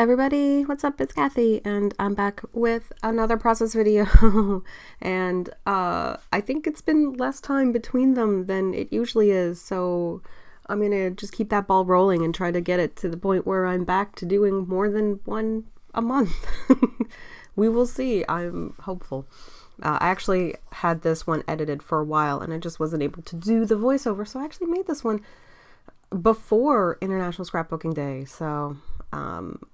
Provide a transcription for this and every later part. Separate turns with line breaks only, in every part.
Everybody, what's up? It's Kathy, and I'm back with another process video. And I think it's been less time between them than it usually is, so I'm gonna just keep that ball rolling and try to get it to the point where I'm back to doing more than one a month. We will see. I'm hopeful. I actually had this one edited for a while, and I just wasn't able to do the voiceover, so I actually made this one before International Scrapbooking Day, so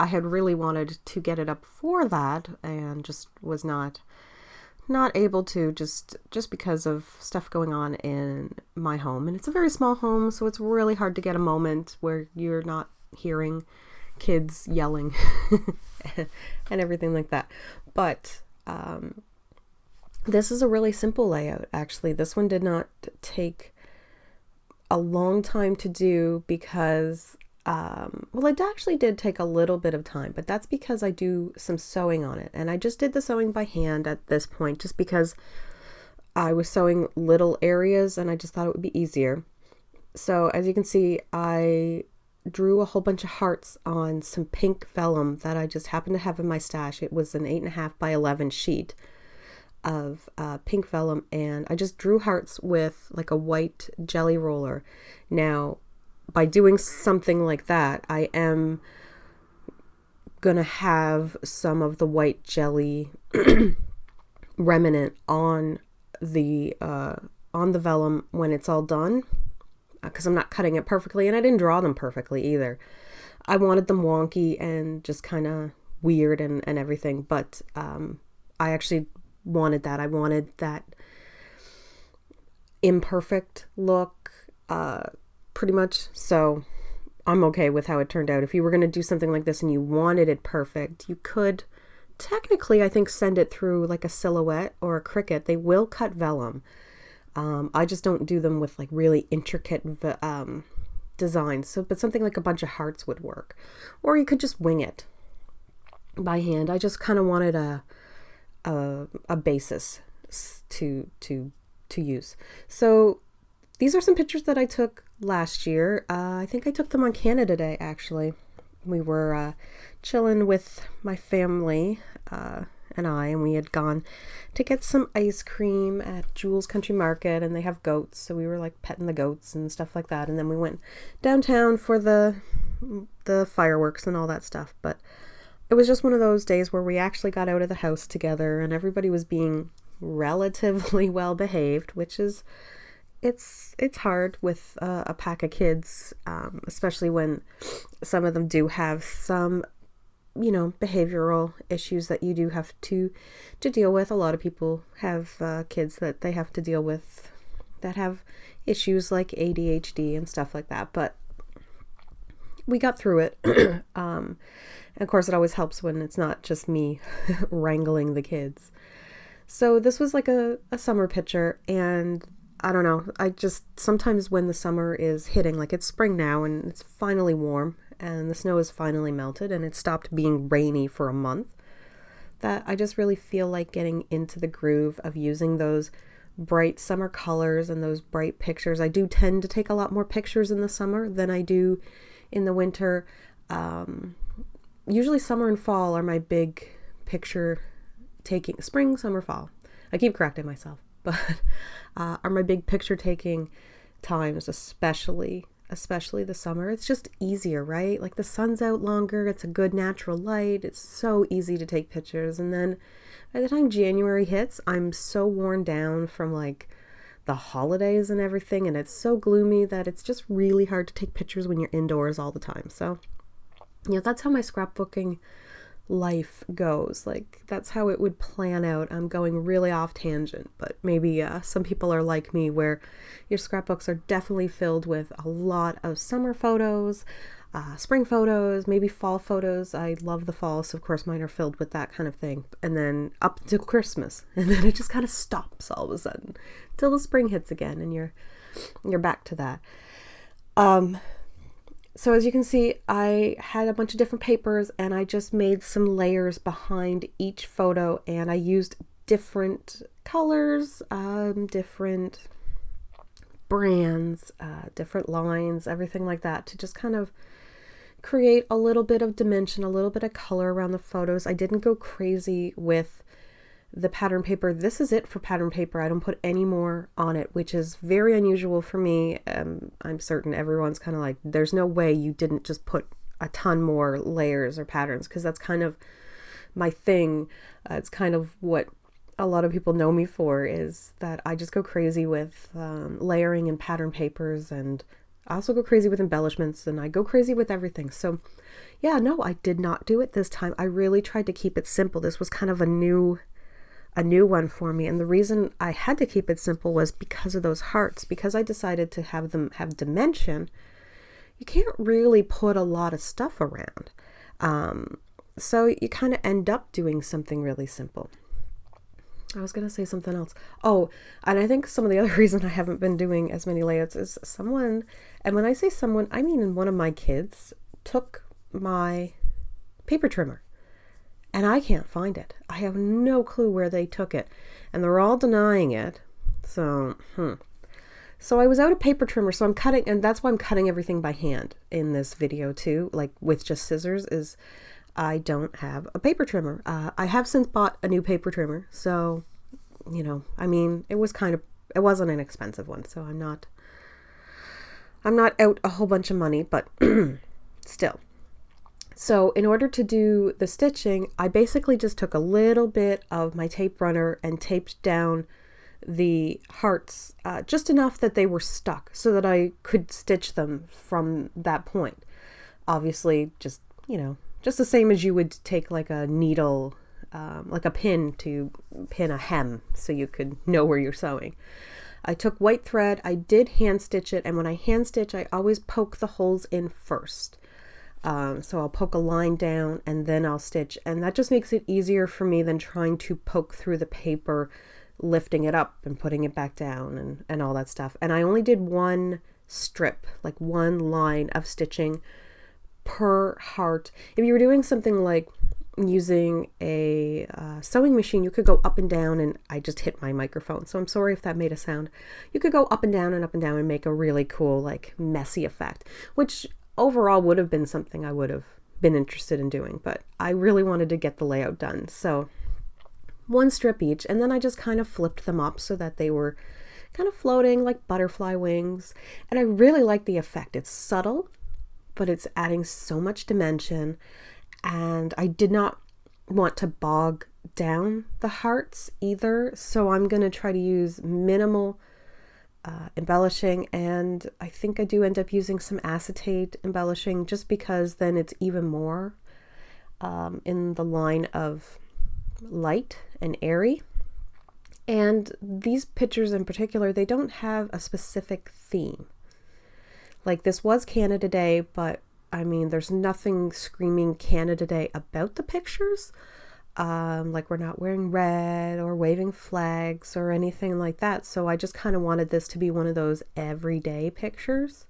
I had really wanted to get it up for that and just was not able to, just because of stuff going on in my home. And it's a very small home, so it's really hard to get a moment where you're not hearing kids yelling and everything like that. But this is a really simple layout, actually. This one did not take a long time to do because well, it actually did take a little bit of time, but that's because I do some sewing on it, and I just did the sewing by hand at this point just because I was sewing little areas and I just thought it would be easier. So as you can see, I drew a whole bunch of hearts on some pink vellum that I just happened to have in my stash. It was an 8.5 by 11 sheet of pink vellum, and I just drew hearts with like a white jelly roller. Now, by doing something like that, I am gonna have some of the white jelly remnant on the vellum when it's all done, because I'm not cutting it perfectly, and I didn't draw them perfectly either. I wanted them wonky and just kind of weird and everything, but I actually wanted that. I wanted that imperfect look, pretty much. So I'm okay with how it turned out. If you were going to do something like this and you wanted it perfect, you could technically, I think, send it through like a silhouette or a Cricut. They will cut vellum. I just don't do them with like really intricate designs. So, but something like a bunch of hearts would work. Or you could just wing it by hand. I just kind of wanted a basis to use. So these are some pictures that I took last year. I think I took them on Canada Day, actually. We were chilling with my family and we had gone to get some ice cream at Jewel's Country Market, and they have goats, so we were like petting the goats and stuff like that. And then we went downtown for the fireworks and all that stuff. But it was just one of those days where we actually got out of the house together, and everybody was being relatively well behaved, which is, it's hard with a pack of kids, especially when some of them do have some, behavioral issues that you do have to deal with. A lot of people have kids that they have to deal with that have issues like ADHD and stuff like that, but we got through it. And of course, it always helps when it's not just me wrangling the kids. So this was like a summer picture, and I don't know, I just, sometimes when the summer is hitting, like it's spring now and it's finally warm and the snow is finally melted and it stopped being rainy for a month, that I just really feel like getting into the groove of using those bright summer colors and those bright pictures. I do tend to take a lot more pictures in the summer than I do in the winter. Usually summer and fall are my big picture taking, spring, summer, fall. I keep correcting myself, but are my big picture taking times, especially the summer. It's just easier, right? Like the sun's out longer, it's a good natural light, it's so easy to take pictures. And then by the time January hits, I'm so worn down from like the holidays and everything, and it's so gloomy that it's just really hard to take pictures when you're indoors all the time. So that's how my scrapbooking life goes. Like that's how it would plan out. I'm going really off tangent, but maybe some people are like me, where your scrapbooks are definitely filled with a lot of summer photos, spring photos, maybe fall photos. I love the fall, so of course mine are filled with that kind of thing. And then up to Christmas, and then it just kind of stops all of a sudden till the spring hits again, and you're back to that. So as you can see, I had a bunch of different papers, and I just made some layers behind each photo, and I used different colors, different brands, different lines, everything like that, to just kind of create a little bit of dimension, a little bit of color around the photos. I didn't go crazy with the pattern paper. This is it for pattern paper. I don't put any more on it, which is very unusual for me. I'm certain everyone's kind of like, there's no way you didn't just put a ton more layers or patterns, because that's kind of my thing. It's kind of what a lot of people know me for, is that I just go crazy with layering and pattern papers, and I also go crazy with embellishments, and I go crazy with everything. So yeah, no, I did not do it this time. I really tried to keep it simple. This was kind of a new one for me, and the reason I had to keep it simple was because of those hearts. Because I decided to have them have dimension, you can't really put a lot of stuff around. So you kind of end up doing something really simple. I was going to say something else. Oh, and I think some of the other reason I haven't been doing as many layouts is someone, and when I say someone, I mean one of my kids took my paper trimmer, and I can't find it. I have no clue where they took it, and they're all denying it. So I was out of paper trimmer, so I'm cutting, and that's why I'm cutting everything by hand in this video too, like with just scissors, is I don't have a paper trimmer. I have since bought a new paper trimmer, so, you know, I mean, it wasn't an expensive one, so I'm not out a whole bunch of money, but still. So in order to do the stitching, I basically just took a little bit of my tape runner and taped down the hearts just enough that they were stuck so that I could stitch them from that point. Obviously, just, you know, just the same as you would take like a needle, like a pin to pin a hem so you could know where you're sewing. I took white thread, I did hand stitch it, and when I hand stitch, I always poke the holes in first. So I'll poke a line down and then I'll stitch, and that just makes it easier for me than trying to poke through the paper, lifting it up and putting it back down and all that stuff. And I only did one strip, like one line of stitching per heart. If you were doing something like using a sewing machine, you could go up and down, and I just hit my microphone, so I'm sorry if that made a sound. You could go up and down and make a really cool, like, messy effect, which overall would have been something I would have been interested in doing, but I really wanted to get the layout done. So one strip each, and then I just kind of flipped them up so that they were kind of floating like butterfly wings. And I really like the effect. It's subtle, but it's adding so much dimension, and I did not want to bog down the hearts either, so I'm going to try to use minimal embellishing, and I think I do end up using some acetate embellishing, just because then it's even more in the line of light and airy. And these pictures in particular, they don't have a specific theme. Like, this was Canada Day, but I mean, there's nothing screaming Canada Day about the pictures. Like, we're not wearing red or waving flags or anything like that. So I just kind of wanted this to be one of those everyday pictures.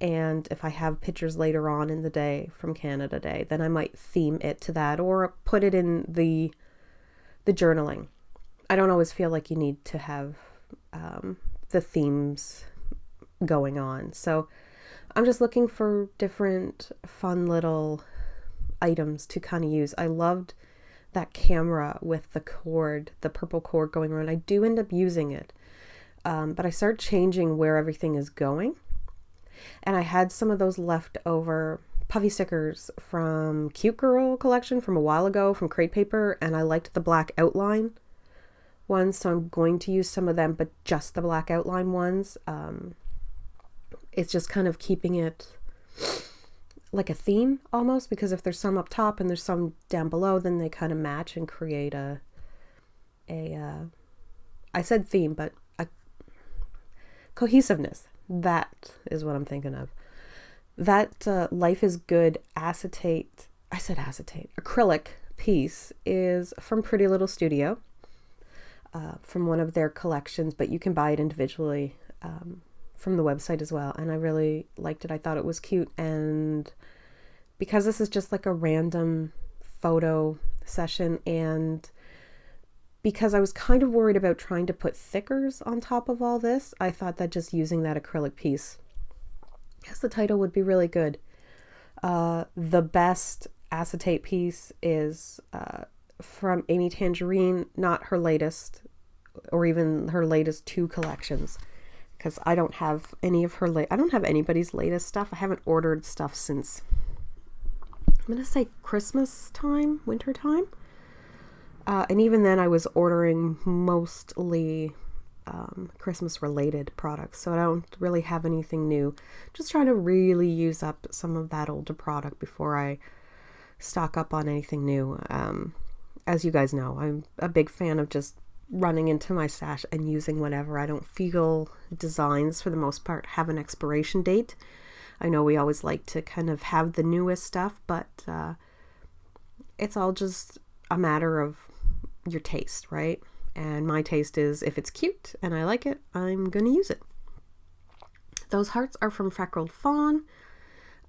And if I have pictures later on in the day from Canada Day, then I might theme it to that, or put it in the journaling. I don't always feel like you need to have the themes going on. So I'm just looking for different fun little items to kind of use. I loved that camera with the cord, the purple cord going around. I do end up using it, but I start changing where everything is going. And I had some of those leftover puffy stickers from Cute Girl collection from a while ago from Crate Paper, and I liked the black outline ones, so I'm going to use some of them, but just the black outline ones. It's just kind of keeping it like a theme almost, because if there's some up top and there's some down below, then they kind of match and create a I said theme, but a cohesiveness. That is what I'm thinking of. That Life is Good acetate, I said acetate, acrylic piece is from Pretty Little Studio, from one of their collections, but you can buy it individually from the website as well, and I really liked it. I thought it was cute, and because this is just like a random photo session, and because I was kind of worried about trying to put thickers on top of all this, I thought that just using that acrylic piece, I guess the title would be really good. The best acetate piece is from Amy Tangerine, not her latest, or even her latest 2 collections, because I don't have any of her I don't have anybody's latest stuff. I haven't ordered stuff since, I'm gonna say Christmas time, winter time, and even then I was ordering mostly Christmas related products, so I don't really have anything new. Just trying to really use up some of that older product before I stock up on anything new. As you guys know, I'm a big fan of just running into my stash and using whatever. I don't feel designs, for the most part, have an expiration date. I know we always like to kind of have the newest stuff, but it's all just a matter of your taste, right? And my taste is, if it's cute and I like it, I'm gonna use it. Those hearts are from Freckled Fawn.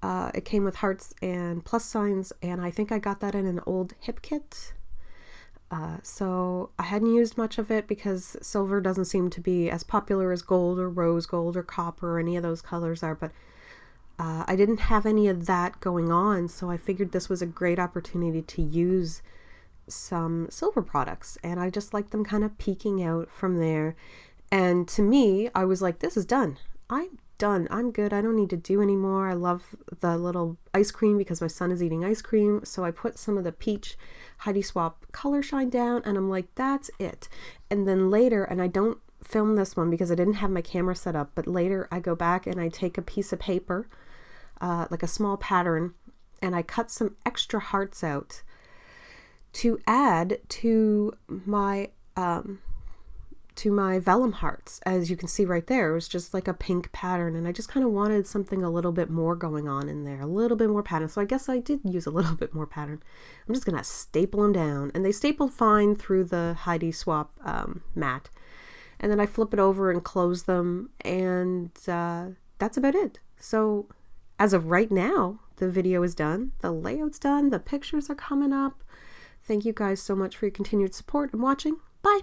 It came with hearts and plus signs, and I think I got that in an old hip kit. So I hadn't used much of it because silver doesn't seem to be as popular as gold or rose gold or copper or any of those colors are, but I didn't have any of that going on, so I figured this was a great opportunity to use some silver products, and I just like them kind of peeking out from there. And to me, I was like, this is done. I'm done. I'm good. I don't need to do anymore. I love the little ice cream because my son is eating ice cream, so I put some of the peach Heidi Swap color shine down, and I'm like, that's it. And then later, and I don't film this one because I didn't have my camera set up, but later I go back and I take a piece of paper, like a small pattern, and I cut some extra hearts out to add to my vellum hearts. As you can see right there, it was just like a pink pattern, and I just kind of wanted something a little bit more going on in there, a little bit more pattern. So I guess I did use a little bit more pattern. I'm just gonna staple them down, and they stapled fine through the Heidi Swap mat. And then I flip it over and close them, and that's about it. So as of right now, the video is done, the layout's done, the pictures are coming up. Thank you guys so much for your continued support and watching. Bye!